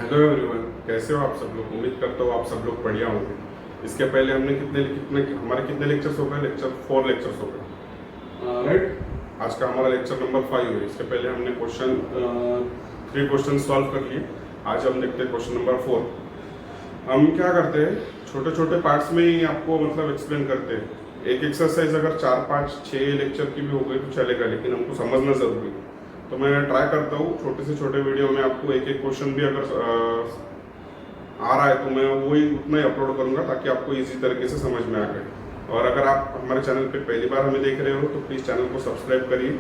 Hello everyone, कैसे हो आप सब लोग। उम्मीद करता हूँ आप सब लोग बढ़िया होंगे। इसके पहले हमने कितने लेक्चर्स हो गए। लेक्चर 4 लेक्चर्स हो गए, राइट। आज का हमारा लेक्चर नंबर 5 है। इसके पहले हमने 3 क्वेश्चन सॉल्व कर लिए। आज हम देखते हैं क्वेश्चन नंबर 4। हम क्या करते हैं, छोटे छोटे पार्ट्स में ही आपको मतलब एक्सप्लेन करते हैं। एक एक्सरसाइज अगर 4, 5, 6 लेक्चर की भी हो गई तो चलेगा, लेकिन हमको समझना जरूरी है। तो मैं ट्राई करता हूँ छोटे से छोटे वीडियो में आपको एक एक क्वेश्चन भी अगर आ रहा है तो मैं वही उतना ही अपलोड करूँगा, ताकि आपको इजी तरीके से समझ में आ जाए। और अगर आप हमारे चैनल पे पहली बार हमें देख रहे हो तो प्लीज़ चैनल को सब्सक्राइब करिए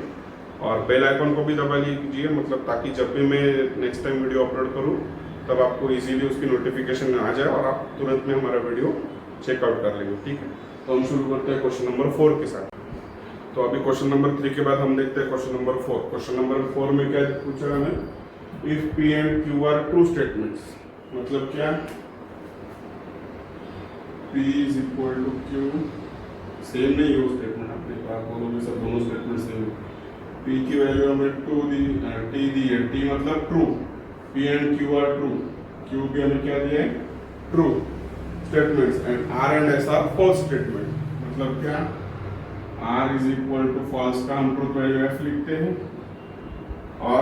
और बेल आइकन को भी दबा लीजिए, मतलब ताकि जब भी मैं नेक्स्ट टाइम वीडियो अपलोड करूँ तब आपको इजीली उसकी नोटिफिकेशन आ जाए और आप तुरंत में हमारा वीडियो चेकआउट कर लेंगे। ठीक है, तो हम शुरू करते हैं क्वेश्चन नंबर 4 के साथ। तो अभी क्वेश्चन नंबर 3 के बाद हम देखते हैं क्वेश्चन नंबर 4। क्वेश्चन नंबर 4 में क्या पूछा है हमें, if P and Q are true statements. मतलब क्या, P is equal to Q, same नहीं है वो स्टेटमेंट, आपने आप बोलोगे सब दोनों स्टेटमेंट सेम है। P की वैल्यू हमें T दी है, T मतलब true, P and Q are true, Q भी हमें क्या दिया है, true statements, and R and S are false statement. मतलब क्या, R is equal to false का हम ट्रूथ वैल्यू F लिखते हैं और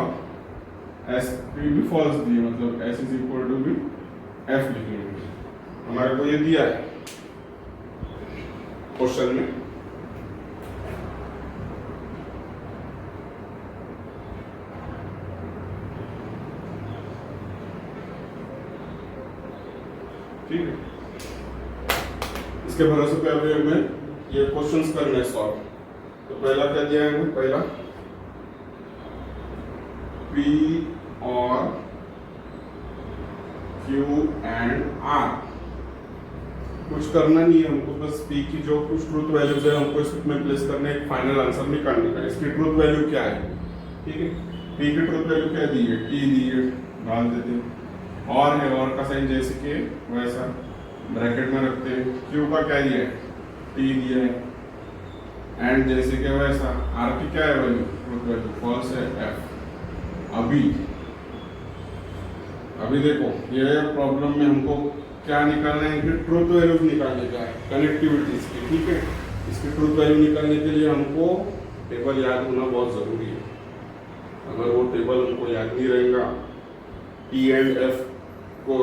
S भी फॉल्स दी है, मतलब S इज इक्वल टू भी F लिखेंगे। हमारे को ये दिया है क्वेश्चन में। ठीक है, इसके भरोसे पे अभी हमें ये क्वेश्चंस करने हैं सॉल्व। तो पहला क्या दिया है हमें, पहला P और Q एंड R। कुछ करना नहीं है हमको, बस P की जो कुछ ट्रूथ वैल्यूज है हमको इसमें प्लेस करने, एक फाइनल आंसर निकालने का। इसकी ट्रूथ वैल्यू क्या है, ठीक है। P की ट्रूथ वैल्यू क्या दी है, T दी है, डाल देते हैं। और है, और का साइन जैसे कि वैसा ब्रैकेट में रखते हैं। Q का क्या दिया है, T दिया है, एंड जैसे कि वैसा। R की क्या है वैल्यू, ट्रूथ वैल्यू फॉल्स है, F। अभी देखो ये प्रॉब्लम में हमको क्या निकालना है, इनकी ट्रूथ वैल्यूज निकालने का है, कनेक्टिविटी की। ठीक है, इसकी ट्रूथ वैल्यू निकालने के लिए हमको टेबल याद होना बहुत जरूरी है। अगर वो टेबल हमको याद नहीं रहेगा, T एंड F को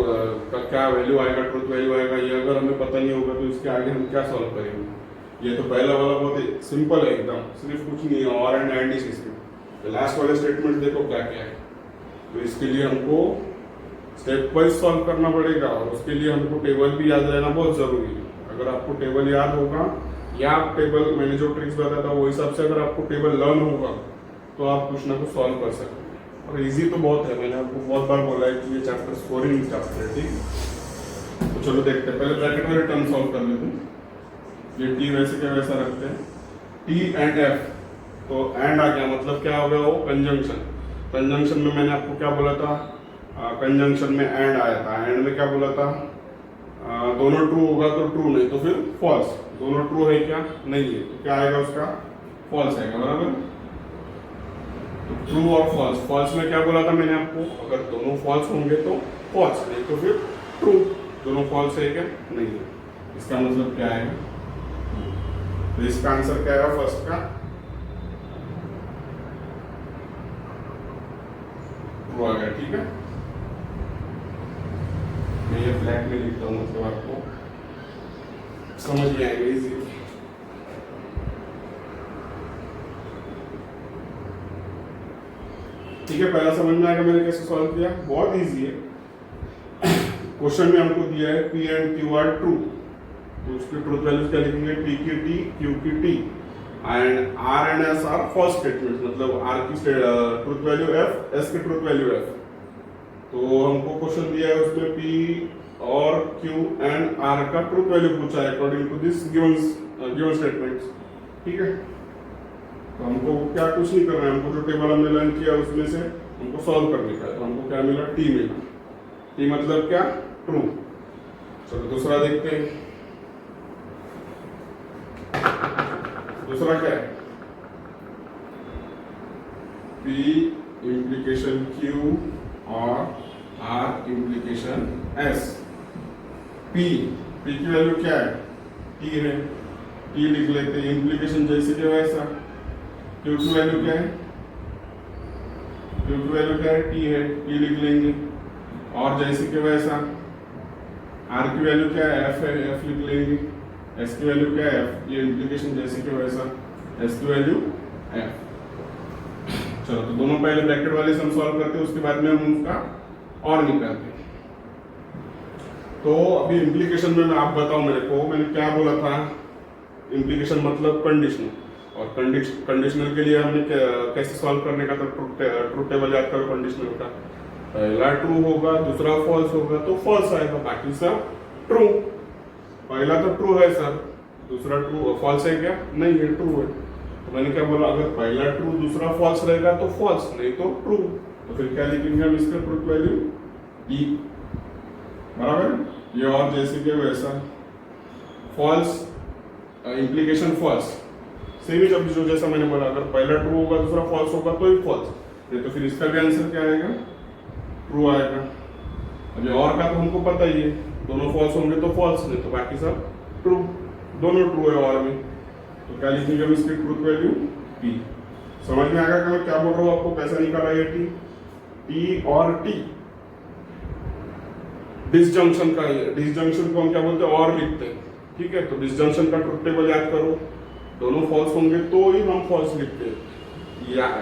का क्या वैल्यू आएगा, ट्रूथ वैल्यू आएगा, ये अगर हमें पता नहीं होगा तो इसके आगे हम क्या सॉल्व करेंगे। ये तो पहला वाला बहुत सिंपल है एकदम, सिर्फ कुछ नहीं है, और एंड इज सिस्टम। लास्ट वाले स्टेटमेंट देखो क्या क्या है। तो इसके लिए हमको स्टेप वाइज सॉल्व करना पड़ेगा और उसके लिए हमको टेबल भी याद रहना बहुत जरूरी है। अगर आपको टेबल याद होगा या आप टेबल, मैंने जो ट्रिक्स बताया था वो हिसाब से अगर आपको टेबल लर्न होगा तो आप कुछ ना कुछ सॉल्व कर सकते हैं। और इजी तो बहुत है, मैंने आपको बहुत बार बोला है कि ये चैप्टर स्कोरिंग चैप्टर है। ठीक, तो चलो देखते हैं। पहले ब्रैकेट वाले टर्म सॉल्व कर लेते हैं। ये T वैसे क्या वैसा रखते हैं, T एंड F। तो एंड आ गया, मतलब क्या हो गया, वो कंजंक्शन। कंजंक्शन में मैंने आपको क्या बोला था, कंजंक्शन में एंड आया था। एंड में क्या बोला था, दोनों ट्रू होगा तो ट्रू, नहीं तो फिर फॉल्स। दोनों ट्रू है क्या, नहीं है, तो क्या आएगा उसका, फॉल्स आएगा, बराबर। तो ट्रू और फॉल्स। फॉल्स में क्या बोला था मैंने आपको, अगर दोनों फॉल्स होंगे तो फॉल्स, नहीं तो फिर ट्रू। दोनों फॉल्स है क्या, नहीं है, इसका मतलब क्या आएगा। तो इसका आंसर क्या आएगा, फर्स्ट का ट्रू आ गया। ठीक है, मैं ये ब्लैक में लिखता हूँ, मतलब आपको समझ में आएगा इजी। ठीक है, पहला समझ में आएगा मैंने कैसे सॉल्व किया, बहुत इजी है। क्वेश्चन में हमको दिया है P and Q are true, तो उसकी ट्रूथ वैल्यूज क्या लिखेंगे, P की T, Q की T, and R and S are false statement. मतलब R की ट्रूथ वैल्यू F, S की ट्रूथ वैल्यू F। तो हमको क्वेश्चन दिया है उसमें P और Q एंड R का ट्रूथ वैल्यू पूछा है according to this given statements. ठीक है, तो हमको क्या कुछ नहीं करना है, हमको जो टेबल हमने लर्न किया उसमें से हमको सॉल्व करने का है। तो हमको क्या मिला, T मिला। T मतलब क्या, ट्रू। चलो दूसरा देखते हैं। दूसरा क्या है, P implication Q और आर इम्प्लीकेशन एस। पी की वैल्यू क्या है? टी है, टी लिख लेते हैं। इम्प्लीकेशन जैसे कि वैसा। क्यू की वैल्यू क्या है? क्यू की वैल्यू क्या है? टी है, टी लिख लेंगे। और जैसे कि वैसा। आर की वैल्यू क्या है? एफ है, एफ लिख लेंगे। एस की वैल्यू क्या है? एफ। ये इम्प्लीकेशन जैसे कि वैसा। एस की वैल्यू एफ। चलो तो दोनों पहले ब्रैकेट वाले सम सॉल्व करते हैं, उसके बाद में हम उसका और निकालते हैं। तो अभी इम्प्लीकेशन में आप बताओ मेरे को, मैंने क्या बोला था? इम्प्लीकेशन मतलब कंडीशनल, और कंडीशनल के लिए हमने कैसे सॉल्व करने का था? ट्रूथ टेबल याद करो कंडीशनल का। पहला ट्रू होगा, दूसरा फॉल्स होगा तो फॉल्स आएगा, बाकी सब ट्रू। पहला तो ट्रू है सर, दूसरा ट्रू फॉल्स है क्या? नहीं है, ट्रू है। तो मैंने क्या बोला? अगर पहला ट्रू दूसरा फॉल्स रहेगा तो फॉल्स, नहीं तो ट्रू। तो फिर क्या लिखेंगे हम इसका ट्रूथ वैल्यू? ई, बराबर। ये और जैसे कि वैसा। फॉल्स इम्प्लीकेशन फॉल्स, सेम ही जो जैसा मैंने बोला, अगर पहला ट्रू होगा दूसरा फॉल्स होगा तो ही फॉल्स, नहीं तो फिर इसका भी आंसर क्या आएगा? ट्रू आएगा। अब ये और का तो हमको पता ही है, दोनों फॉल्स होंगे तो फॉल्स, नहीं तो बाकी सब ट्रू। दोनों ट्रू है और में, तो क्या लिखेंगे हम इसकी ट्रूथ वैल्यू? टी। समझ में आएगा कि मैं क्या बोल रहा हूँ आपको? कैसा निकाला है टी? टी और टी डिसजंक्शन का, डिसजंक्शन को हम क्या बोलते हैं? और लिखते हैं, ठीक है। तो डिसजंक्शन का ट्रूथ टेबल याद करो, दोनों फॉल्स होंगे तो ही हम फॉल्स लिखते हैं,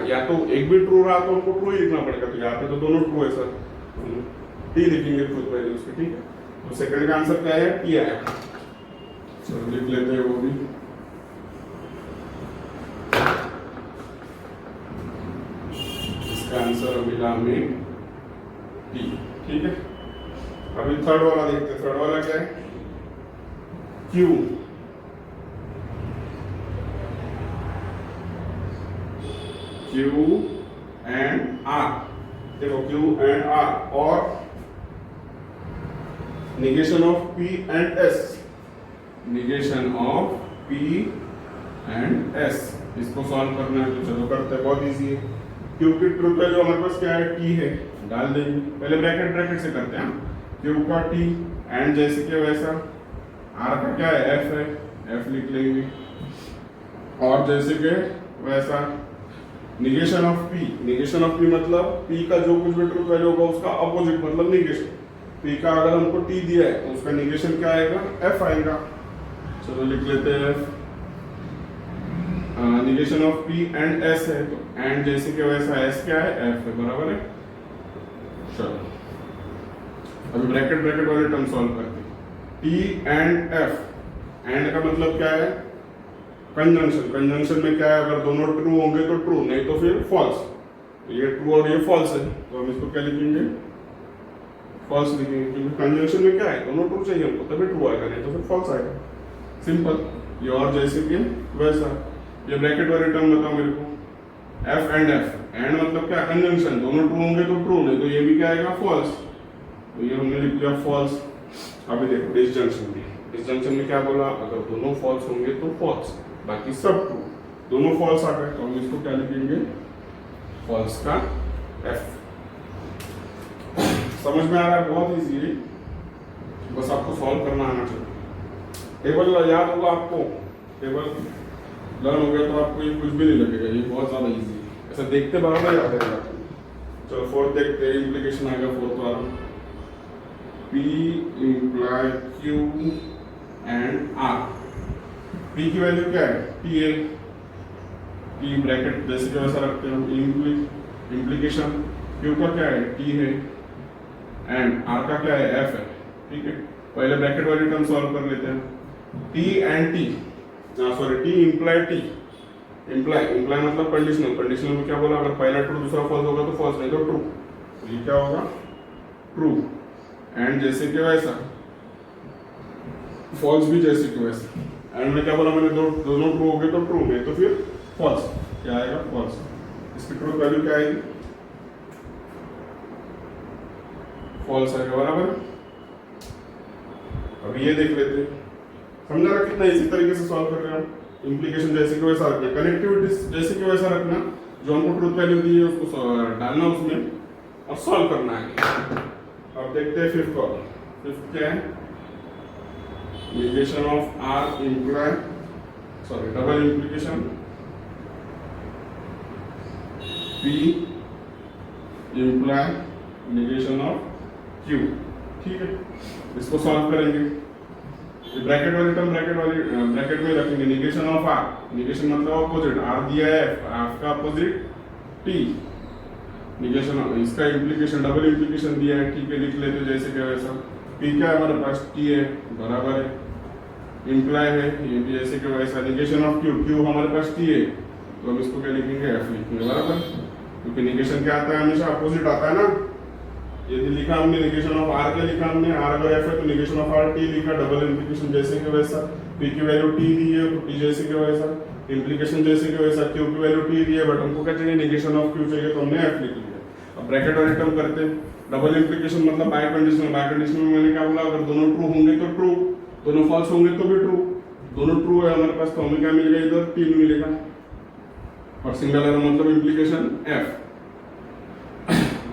या तो एक भी ट्रू रहा तो हमको ट्रू ही लिखना पड़ेगा। तो यहाँ पे तो दोनों ट्रू है सर, टी लिखेंगे ट्रूथ वैल्यू उसकी, ठीक है। तो सेकंड का आंसर क्या है? टी आया। चलो लिख लेते हैं वो भी। इसका आंसर मिला हमें टी, ठीक है। अभी थर्ड वाला देखते हैं। थर्ड वाला क्या है? क्यू। क्यू एंड आर, देखो क्यू एंड आर, और negation of P and S. Negation of P and S, इसको सॉल्व करना है तो चलो करते हैं, बहुत इजी है। क्यू की ट्रूथ वैल्यू हमारे पास क्या है? टी है, डाल देंगे। पहले ब्रैकेट ब्रैकेट से करते हैं। क्यू का टी एंड जैसे कि वैसा। आर का क्या है? एफ है, एफ लिख लेंगे। और जैसे कि वैसा negation of P. Negation of P मतलब पी का जो कुछ भी ट्रूथ वैल्यू होगा उसका अपोजिट मतलब निगेशन। पी का अगर हमको टी दिया है तो उसका निगेशन क्या आएगा? एफ आएगा। चलो लिख लेते हैं F. Negation of P and S है, तो एंड जैसे कि वैसा एस क्या है? एफ है, बराबर है। चलो अभी ब्रैकेट ब्रैकेट वाले टर्म सॉल्व करते हैं। टी एंड एफ, एंड का मतलब क्या है? कंजंक्शन। कंजंक्शन में क्या है? अगर दोनों ट्रू होंगे तो ट्रू, नहीं तो फिर फॉल्स। तो ये ट्रू और ये फॉल्स है, तो हम इसको क्या लिखेंगे? फॉल्स लिखेंगे, क्योंकि कंजंक्शन में क्या है? दोनों ट्रू चाहिए हमको, तभी ट्रू आएगा, नहीं तो फिर फॉल्स आएगा। सिंपल। ये और जैसे कि वैसा। ये ब्रैकेट वाले टर्म बताओ मेरे को। एफ एंड एफ, एंड मतलब क्या? कंजंक्शन, दोनों ट्रू होंगे तो ट्रू, नहीं तो ये भी क्या आएगा? फॉल्स। तो ये हमने लिख लिया फॉल्स। अभी देखो डिसजंक्शन में, डिसजंक्शन में क्या बोला? अगर दोनों फॉल्स होंगे तो फॉल्स, बाकी सब ट्रू। दोनों फॉल्स आ गए तो हम इसको क्या लिखेंगे? फॉल्स का एफ। समझ में आ रहा है? बहुत इजी है, बस आपको सॉल्व करना आना चाहिए। टेबल याद होगा आपको, टेबल लर्न हो गया तो आपको ये कुछ भी नहीं लगेगा, ये बहुत ज्यादा इजी है, ऐसा देखते बराबर याद है। चलो फोर्थ देखते हैं, इम्प्लीकेशन आएगा फोर्थ वाला। P imply Q and R। P की वैल्यू क्या है? T है, T ब्रैकेट जैसे कि वैसा रखते हैं। इम्प्लीकेशन Q का क्या है? T है, एंड R का क्या है? F है, ठीक है। पहले ब्रैकेट वाली टर्म सॉल्व कर लेते हैं। T and T, sorry T imply T। Imply मतलब कंडीशनल। कंडीशनल में क्या बोला? अगर पहला ट्रू दूसरा फॉल्स होगा तो फॉल्स, नहीं तो ट्रू। तो ये क्या होगा? ट्रू। एंड जैसे कि वैसा, फॉल्स भी जैसे कि वैसा। एंड में क्या बोला मैंने? दोनों ट्रू हो गए तो ट्रू, नहीं तो फिर फॉल्स। क्या आएगा? फॉल्स। इसकी ट्रूथ वैल्यू क्या आएगी? फॉल्स आएगा, बराबर। अभी ये देख लेते हैं, समझा रहा कितना इसी तरीके से सॉल्व कर रहे हैं हम। इम्प्लीकेशन जैसे कि वैसा रखना, कनेक्टिविटी जैसे कि वैसा रखना, जो हमको ट्रूथ वैल्यू दी है उसको डालना उसमें और सॉल्व करना है। अब देखते हैं फिफ्थ कॉलम। फिफ्थ क्या है? negation of R imply double implication P imply negation of Q। ठीक है, इसको सॉल्व करेंगे। ब्रैकेट वाली टर्म ब्रैकेट में रखेंगे। निगेशन ऑफ R, निगेशन मतलब ऑपोजिट, R दिया है F का ऑपोजिट T, निगेशन इसका इम्प्लीकेशन डबल इम्प्लीकेशन दिया है। ठीक है, लिख लेते जैसे क्या वैसा। P क्या है हमारे पास? T है, बराबर है, इम्प्लाई है, ये भी ऐसे क्या वैसा। निगेशन ऑफ Q, Q हमारे पास T है, तो हम इसको क्या लिखेंगे? F लिखेंगे, बराबर, क्योंकि निगेशन क्या आता है? हमेशा अपोजिट आता है ना। यदि लिखा हमने निगेशन ऑफ R क्या लिखा हमने? R अगर F है तो निगेशन ऑफ R T लिखा, डबल इम्प्लीकेशन जैसे कि वैसा। P की वैल्यू T दी है तो T जैसे कि वैसा, इम्प्लीकेशन जैसे कि वैसा। Q की वैल्यू T दी है, बट हमको क्या चाहिए? निगेशन ऑफ Q चाहिए, तो हमने F लिख लिया। अब ब्रैकेट वाली टर्म करते हैं। डबल इम्प्लीकेशन मतलब बाय कंडीशनल। बाय कंडीशनल में मैंने क्या बोला? अगर दोनों ट्रू होंगे तो ट्रू, दोनों फॉल्स होंगे तो भी ट्रू। दोनों ट्रू है हमारे पास, तो हमें क्या मिलेगा? इधर 3 मिलेगा। और सिंगल एरर मतलब इम्प्लीकेशन F।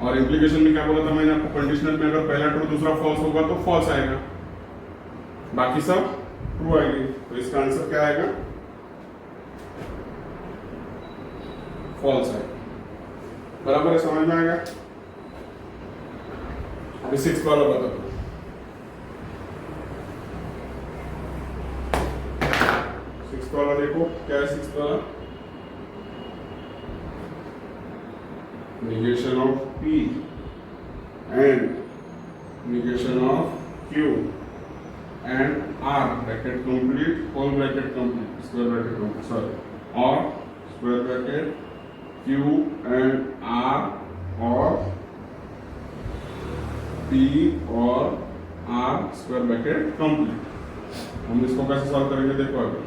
और इम्प्लीकेशन में क्या बोला था मैंने आपको? कंडीशनल में अगर पहला ट्रू दूसरा फॉल्स होगा तो फॉल्स आएगा, बाकी सब ट्रू आएगी। तो इसका आंसर क्या आएगा? फॉल्स आएगा, बराबर है, समझ में आएगा। अभी 6 वाला बता दो। 6 वाला देखो क्या है? 6 वाला negation of P and negation of Q and R bracket complete, whole bracket complete, square bracket complete, sorry, or square bracket Q and R or P और R square bracket complete। हम इसको कैसे सॉल्व करेंगे? देखो अभी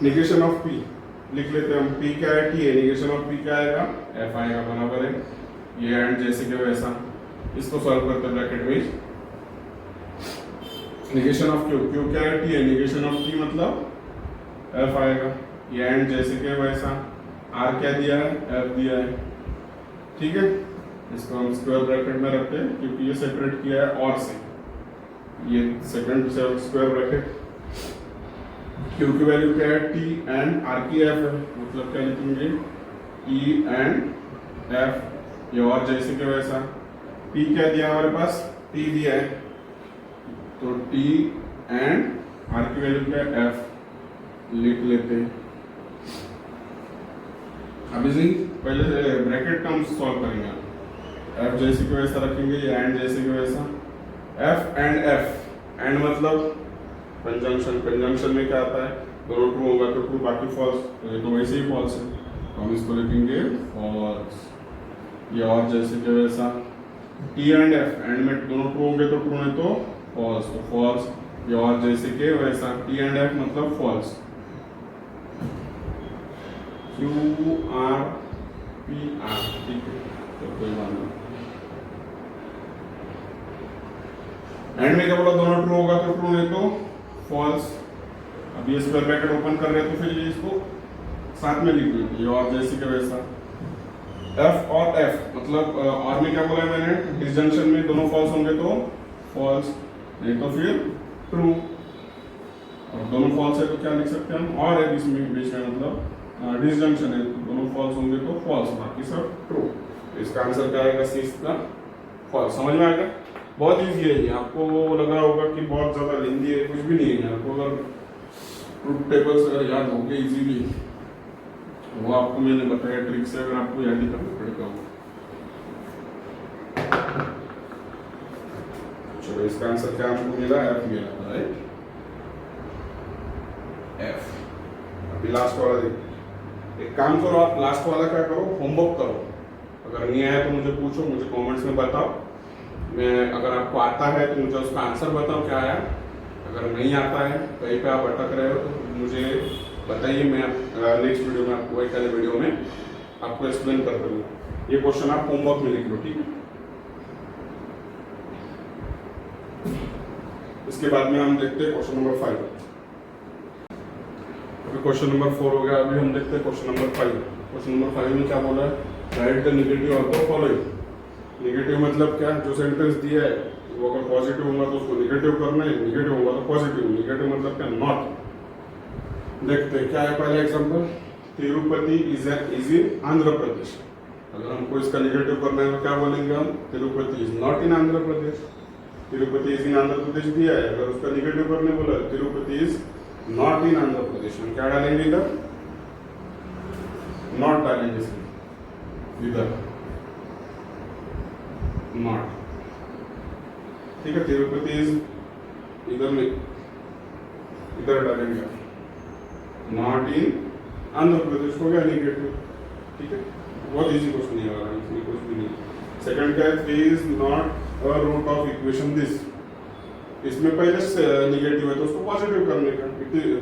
negation of P लिख लेते हैं हम। P क्या है? T है। निगेशन ऑफ P क्या आएगा? F आएगा, बराबर है, ये एंड जैसे कि वैसा। इसको सॉल्व करते हैं ब्रैकेट में। निगेशन ऑफ Q, Q क्या है? T है। निगेशन ऑफ T मतलब F आएगा, ये एंड जैसे कि वैसा। R क्या दिया है? F दिया है, ठीक है। इसको हम स्क्वायर ब्रैकेट में रखते हैं क्योंकि ये सेपरेट किया है और से, ये सेकंड स्क्वायर ब्रैकेट। Q की वैल्यू क्या है? T एंड R की F है, मतलब क्या लिखेंगे? E एंड F, ये और जैसे कि वैसा। P क्या दिया हमारे पास? T दिया है, तो T एंड R की वैल्यू क्या है? F लिख लेते हैं। अभी जी पहले ब्रैकेट टर्म सॉल्व करेंगे। F जैसे कि वैसा रखेंगे, ये एंड जैसे कि वैसा। F एंड F, एंड मतलब कंजंक्शन। कंजंक्शन में क्या आता है? दोनों ट्रू होगा तो ट्रू, बाकी फॉल्स, तो ये तो वैसे ही फॉल्स है, तो हम इसको लिखेंगे फॉल्स। ये और जैसे कि वैसा। T एंड F, एंड में दोनों ट्रू होंगे तो ट्रू, नहीं तो फॉल्स, तो फॉल्स। ये और जैसे कि वैसा। T एंड F मतलब false. Q R P R, ठीक है, तो कोई बात नहीं। एंड में क्या बोला? दोनों ट्रू होगा तो ट्रू, नहीं तो फॉल्स। अब ये स्क्वायर ब्रैकेट ओपन कर रहे हैं तो फिर ये इसको साथ में लिख देंगे, ये और जैसे कि वैसा। F और F मतलब और में क्या बोला है मैंने? डिसजंक्शन में दोनों फॉल्स होंगे तो फॉल्स, नहीं तो फिर ट्रू। और दोनों फॉल्स है तो क्या लिख सकते हैं हम? और है इसमें बीच में, मतलब डिसजंक्शन है तो दोनों फॉल्स होंगे तो फॉल्स, बाकी सब ट्रू। इसका आंसर क्या आएगा? 6 का फॉल्स। समझ में आएगा? बहुत इजी है ये। आपको लग रहा होगा कि बहुत ज्यादा लेंदी है, कुछ भी नहीं है। आपको अगर ट्रूथ टेबल्स अगर याद हो गए इजीली, वो आपको मैंने बताया ट्रिक से, अगर आपको याद ही करना पड़ेगा वो। चलो इसका आंसर क्या हमको मिला? F मिला, राइट, F। अभी लास्ट वाला देखो। एक काम करो, आप लास्ट वाला क्या करो? होमवर्क करो। अगर नहीं आया तो मुझे पूछो, मुझे कमेंट्स में बताओ। मैं अगर आपको आता है तो मुझे उसका आंसर बताओ क्या आया। अगर नहीं आता है, कहीं पे आप अटक रहे हो, तो मुझे बताइए। मैं नेक्स्ट वीडियो में आपको, एक वाले वीडियो में आपको एक्सप्लेन कर दूंगा। ये क्वेश्चन आप होमवर्क में लिख लो, ठीक है। इसके बाद में हम देखते हैं क्वेश्चन नंबर 5। अभी क्वेश्चन नंबर 4 हो गया, अभी हम देखते हैं क्वेश्चन नंबर 5। क्वेश्चन नंबर 5 में क्या बोला है? Right the negative of the following. Negative मतलब क्या, जो सेंटेंस दिया है वो अगर पॉजिटिव होगा तो उसको नेगेटिव करना है, नेगेटिव होगा तो पॉजिटिव। नेगेटिव मतलब क्या, नॉट। देखते हैं क्या है पहला example, Tirupati is in Andhra Pradesh. अगर हमको इसका नेगेटिव करना है तो क्या बोलेंगे हम, Tirupati is not in Andhra Pradesh. Tirupati is in Andhra Pradesh दिया है, अगर उसका नेगेटिव करने बोला Tirupati is not in Andhra Pradesh, हम क्या डालेंगे इधर, नॉट डालेंगे इधर, नॉट। ठीक है, तिरुपति इज इधर नहीं, इधर डालेंगे नॉट इन आंध्र प्रदेश, हो गया नेगेटिव। ठीक है, बहुत इजी क्वेश्चन है वाला, इसमें कुछ भी नहीं। सेकंड क्या है, 3 is not a root of equation this. इसमें पहले से नेगेटिव है तो उसको पॉजिटिव करने का,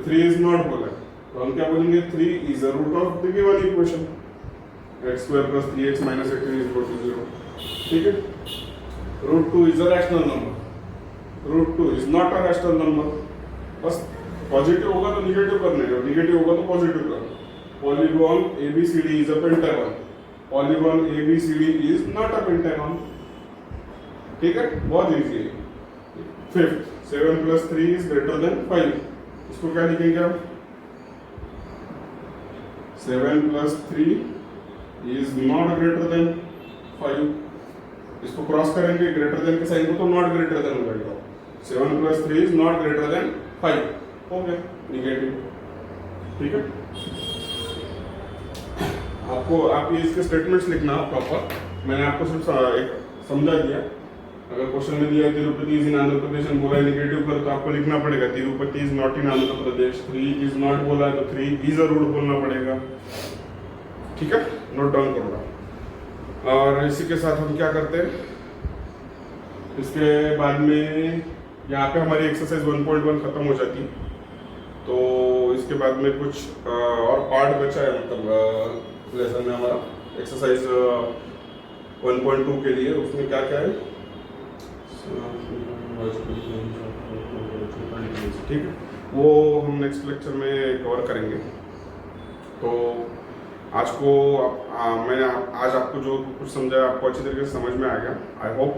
3 इज नॉट बोला तो हम क्या बोलेंगे, 3 is a root of the given equation, x² + 3x - 18 = 0। ठीक है, √2 is a rational number, √2 is not a rational number. बस पॉजिटिव होगा तो नेगेटिव करने का, नेगेटिव होगा तो पॉजिटिव करना। Polygon ABCD is a pentagon, polygon ABCD is not a pentagon. ठीक है, बहुत इजी है। फिफ्थ, 7 + 3 इज ग्रेटर देन 5, इसको क्या लिखेंगे हम, 7 + 3 इज नॉट ग्रेटर देन 5। इसको क्रॉस करेंगे ग्रेटर देन के साइन को तो नॉट ग्रेटर देन हो जाएगा। 7 + 3 इज नॉट ग्रेटर देन 5, हो गया निगेटिव। ठीक है, आपको आप ये इसके स्टेटमेंट्स लिखना प्रॉपर, मैंने आपको सिर्फ एक समझा दिया। अगर क्वेश्चन में दिया तिरुपति इज इन आंध्र प्रदेश बोला है नेगेटिव कर, तो आपको लिखना पड़ेगा Tirupati is not in Andhra Pradesh. 3 is not बोला है तो 3 इज अ रूट बोलना पड़ेगा। ठीक है, नोट डाउन करो। और इसी के साथ हम क्या करते हैं, इसके बाद में यहाँ पे हमारी एक्सरसाइज 1.1 खत्म हो जाती है। तो इसके बाद में कुछ और पार्ट बचा है, मतलब लेसन में हमारा एक्सरसाइज 1.2 के लिए। उसमें क्या क्या है, ठीक है, वो हम नेक्स्ट लेक्चर में कवर करेंगे। तो आज को मैंने आज आपको जो कुछ समझाया आपको अच्छी तरीके से समझ में आ गया। आई होप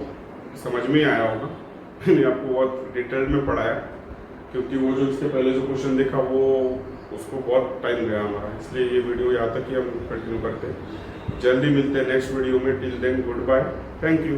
समझ में ही आया होगा। मैंने आपको बहुत डिटेल में पढ़ाया, क्योंकि वो जो इसके पहले जो क्वेश्चन देखा वो उसको बहुत टाइम गया हमारा, इसलिए ये वीडियो यहाँ तक ही हम कंटिन्यू करते हैं। जल्दी मिलते हैं नेक्स्ट वीडियो में। Till then good bye, thank you.